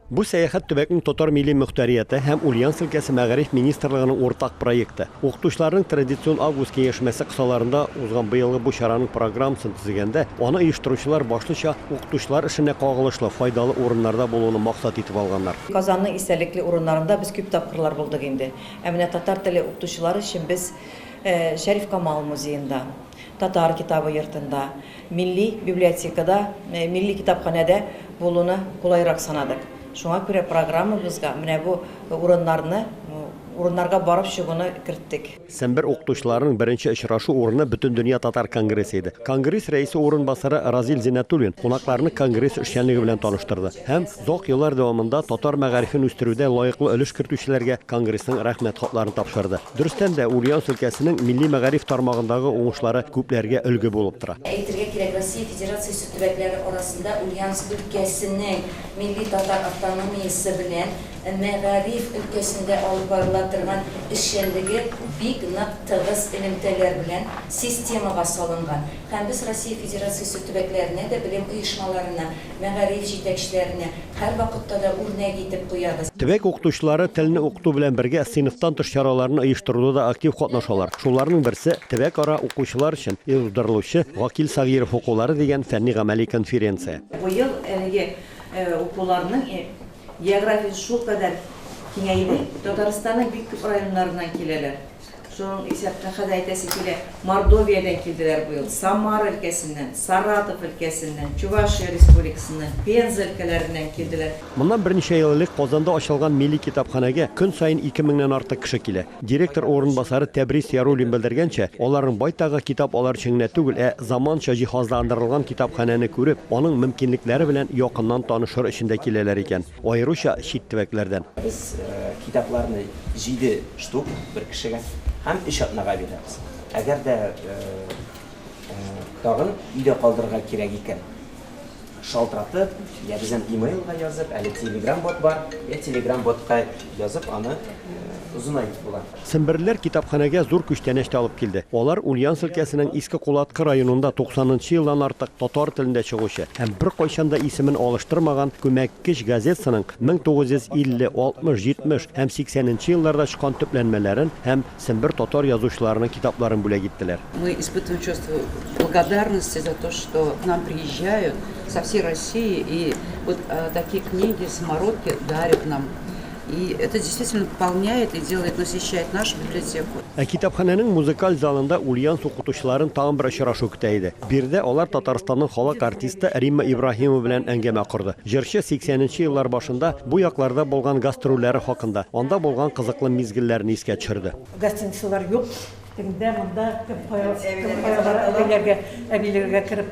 Bu səyahət төбәкнең Татар милли мөхтәрияте һәм Ульяновск өлкәсе мәгариф министрлыгының уртак проекты. Укытучыларның традицион август киңәшмәсе кысаларында узган быелгы бу чараның программасын төзегәндә, аны оештыручылар башлыча укытучылар эшенә кагылышлы файдалы урыннарда булуны максат итеп алганнар. Казанның истәлекле урыннарында без күп тапкырлар булдык инде. Менә татар теле укытучылары өчен без Шәриф Камал музеенда, Татар китабы йортында, милли библиотекада, милли китапханәдә булуны кулайрак санадык. Шуңа күрә программабызга менә бу урыннарга барып чыгуны керттек. Сәмбер укытучыларның беренче очрашу урыны Бөтен дөнья татар конгрессы иде. Конгресс рәисе урынбасары Разил Зиннәтуллин кунакларны конгресс эшчәнлеге белән таныштырды һәм зур еллар дәвамында татар мәгарифен үстерүдә лаеклы өлеш кертүчеләргә конгрессның рәхмәт хатларын тапшырды. Дөрестән дә Ульяновск өлкәсенең милли мәгариф тармагындагы уңышлары күпләргә өлге булып тора. Әйтергә кирәк, Россия Федерациясе төбәкләре арасында Ульяновск өлкәсенең милли татар автономиясе белән мәгариф өлкәсендә алып барыла торган эшчәнлеге бик нык тыгыз элемтәләр белән системага салынган. Һәм без Россия Федерациясе төбәкләренә дә белем оешмаларына, мәгариф җитәкчеләренә һәр вакытта да үрнәк итеп куябыз. Төбәк укытучылары телне укыту белән бергә сыйныфтан тыш чараларны оештыруда да актив катнашалар. Шуларның берсе төбәк ара укучылар өчен уздырылучы Вакил Сагиров укулары дигән фәнни-гамәли конференция. Бу ел укуларның географиясы шул кадәр киңәйде. Татарстанның бик күп районнарыннан киләләр. Шуның исәпкә хәдә әйтәсе килә, Мордовиядан килделәр бу ел, Самара өлкәсеннән, Саратов өлкәсеннән, Чувашия республикасыннан, Пенза өлкәләреннән килделәр. Моннан берничә ел элек Казанда ачылган милли китапханәгә көн саен 2000-нән артык кеше килә. Директор урынбасары Тәбрис Яруллин белдергәнчә, аларның байтагы китап алар өчен генә түгел, заманча җиһазландырылган китапханәне күреп, аның мөмкинлекләре белән якыннан танышыр өчен дә киләләр икән. Аеруча чит төбәкләрдән. Biz kitaplarını 7 штук bir kişiye hem iş atmağa veririz. Eğer de dağın üyde kaldırığa kirek iken şaltıratıp ya bizden e-mailga yazıp, eli telegram bot var, ya telegram botka yazıp onu uzun ayıp bular. Сәмберләр китапханәгә зур күчтәнәштә алып килде. Алар Ульяновск өлкәсенең Иске Кулатка районында 90-нчы елдан артык татар телендә чыгучы һәм бер кайчан да исемен алыштырмаган күмәккеч газетасының 1950, 60, 70 һәм 80-нчы елларда чыккан төпләнмәләрен һәм Сәмбер татар язучыларының китапларын бүләк иттеләр. Мы испытываем чувство благодарности за то, что к нам приезжают со всей России и вот такие книги, самородки дарят нам. И это действительно пополняет и делает, насыщает нашу библиотеку. Китапханәнең музыкаль залында Ульяновск укытучыларын тагын бер очрашу көтә иде. Бирдә алар Татарстанның халык артисты Римма Ибраһимова белән әңгәмә корды. Җырчы 80-нчы еллар башында бу якларда булган гастрольләре хакында, анда булган кызыклы мизгелләрне искә төшерде. Гостиницалар юк. Тегендә монда әбиләргә кереп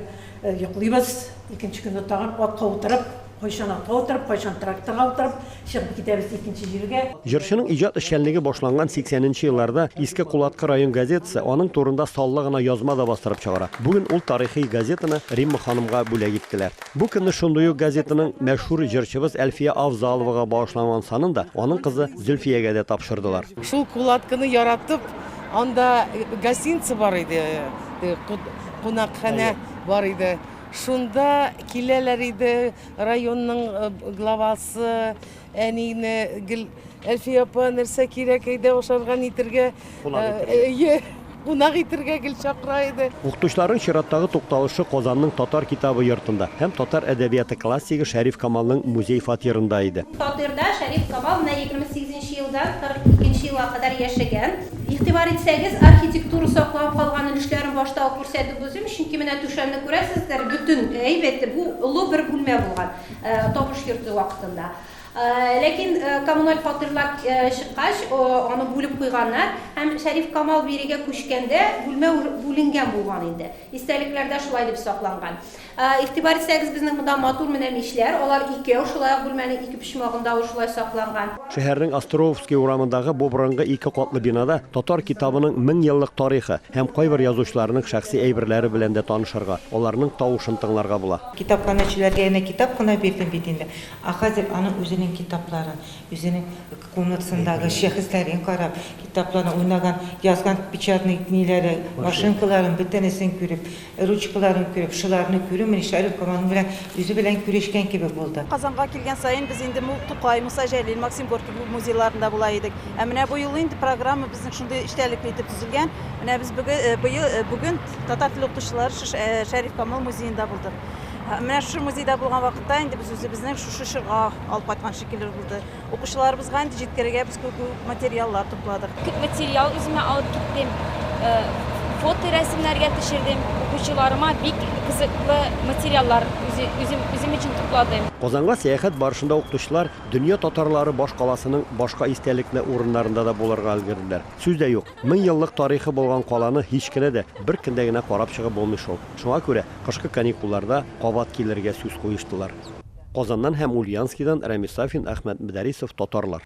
йоклыйбыз. Икенче көнне тагын атка утырып, кайчан тракторга утырып, чыгып китәбез икенче җиргә. Җырчының иҗат эшчәнлеге башланган 80-нчы елларда Иске Кулатка район газетасы аның турында саллы гына язма да бастырып чыгара. Бүген ул тарихи газетаны Римма ханымга бүләк иттеләр. Бу көнне шундый ук газетаның мәшһүр җырчыбыз Әлфия Авзаловага багышланган санын да аның кызы Зөлфиягә дә тапшырдылар. Шул Кулатканы яратып, анда гостиница бар иде, кунакхана бар иде. Шунда киләләр иде районның главасы, әнине Әлфия апа нәрсә кирәк иде ашарга нитергә, кунак итергә гел чакыра иде. Укытучыларның чираттагы тукталышы Казанның татар китабы йортында һәм татар әдәбияты классигы Шәриф Камалның музей фатирында иде. Фатирда Шәриф Камал 28 елдан 42 елга кадәр яшәгән. Игътибар итсәгез, архитектура саклап калган өлешләрен башта күрсәтеп үзем, чөнки менә түшәмне күрәсезләр, бөтен әйбәт бу олы бер бүлмә булган табыш йорты вакытында. Ләкин коммуналь фатирлар чыккач, аны бүлеп куйганнар һәм Шәриф Камал бирегә күчкәндә бүлмә бүленгән булган инде. Истәлекләрдә шулай дип сакланган. Игътибар итсәгез, безнең монда матур менә мишләр, алар икәү шулай бүлмәнең ике почмагында шулай сакланган. Шәһәрнең Островский урамындагы бу борынгы 2 катлы бинада татар китабының 1000 еллык тарихы һәм кайбер язучыларның шәхси әйберләре белән дә танышырга, аларның тавышын тыңларга була. Китапханәчеләргә китап кына бирдем бит инде. Хәзер аның үзенең үзенең китапларын, үзенең комнатасындагы шәхесләрен карап, китапларны уйнаган, язган печатный книгалары, машинкаларын бөтенесен күреп, ручкаларын күреп, шуларны күрү менә Шәриф Камал белән үзе белән күрешкән кебек булды. Казанга килгән сайын без инде Тукай, Муса Җәлил, Максим Горький музейларында була идек. Ә менә бу юлы инде программа безнең шундый эчтәлекле итеп төзелгән. Менә без бүген татар теле укытучылары Шәриф Камал музеенда булдык. Менә шу музейда булган вакытта инде без үзебезнең шу шырга алып кайткан шикелле булды. Укучыларыбызга инде җиткәргә без күп материаллар тупладык. Күп материал үземә алып киттем. Фото рәсемнәргә төшердем. Укучыларыма бик кызыклы материаллар үзем өчен тупладым. Казанга сәяхәт барышында укытучылар дөнья татарлары баш каласының башка истәлекле урыннарында да булырга өлгерделәр. Сүз дә юк. 1000 еллык тарихы булган каланы һич кенә дә бер көндә генә карап чыгып булмый шул. Шуңа күрә кышкы каникулларда кабат килергә сүз куештылар. Казаннан һәм Ульяновскидан Рамис Сафин, Әхмәт Мөдәрисов, Татарлар.